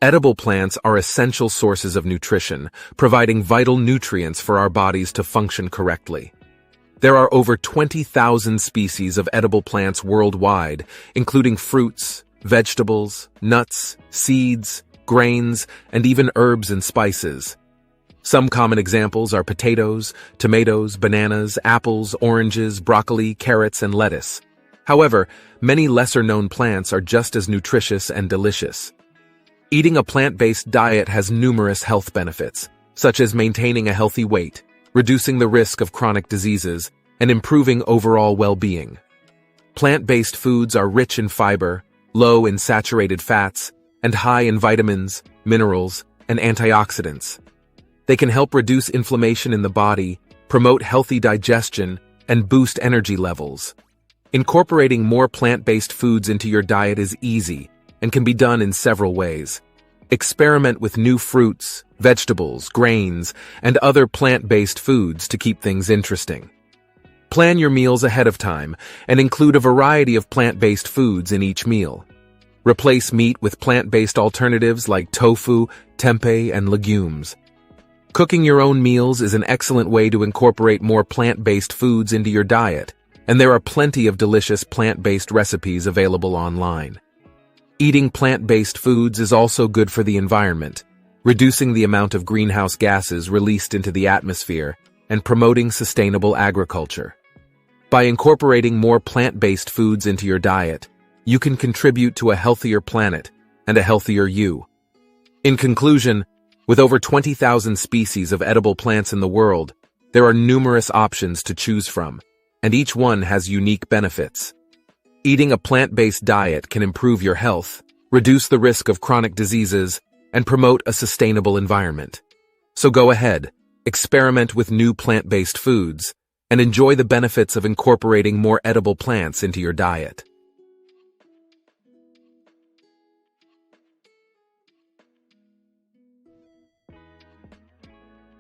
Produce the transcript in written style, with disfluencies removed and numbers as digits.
Edible plants are essential sources of nutrition, providing vital nutrients for our bodies to function correctly. There are over 20,000 species of edible plants worldwide, including fruits, vegetables, nuts, seeds, grains, and even herbs and spices. Some common examples are potatoes, tomatoes, bananas, apples, oranges, broccoli, carrots, and lettuce. However, many lesser-known plants are just as nutritious and delicious. Eating a plant-based diet has numerous health benefits, such as maintaining a healthy weight, reducing the risk of chronic diseases, and improving overall well-being. Plant-based foods are rich in fiber, low in saturated fats, and high in vitamins, minerals, and antioxidants. They can help reduce inflammation in the body, promote healthy digestion, and boost energy levels. Incorporating more plant-based foods into your diet is easy and can be done in several ways. Experiment with new fruits, vegetables, grains, and other plant-based foods to keep things interesting. Plan your meals ahead of time and include a variety of plant-based foods in each meal. Replace meat with plant-based alternatives like tofu, tempeh, and legumes. Cooking your own meals is an excellent way to incorporate more plant-based foods into your diet, and there are plenty of delicious plant-based recipes available online. Eating plant-based foods is also good for the environment, reducing the amount of greenhouse gases released into the atmosphere and promoting sustainable agriculture. By incorporating more plant-based foods into your diet, you can contribute to a healthier planet and a healthier you. In conclusion, with over 20,000 species of edible plants in the world, there are numerous options to choose from, and each one has unique benefits. Eating a plant-based diet can improve your health, reduce the risk of chronic diseases, and promote a sustainable environment. So go ahead, experiment with new plant-based foods, and enjoy the benefits of incorporating more edible plants into your diet.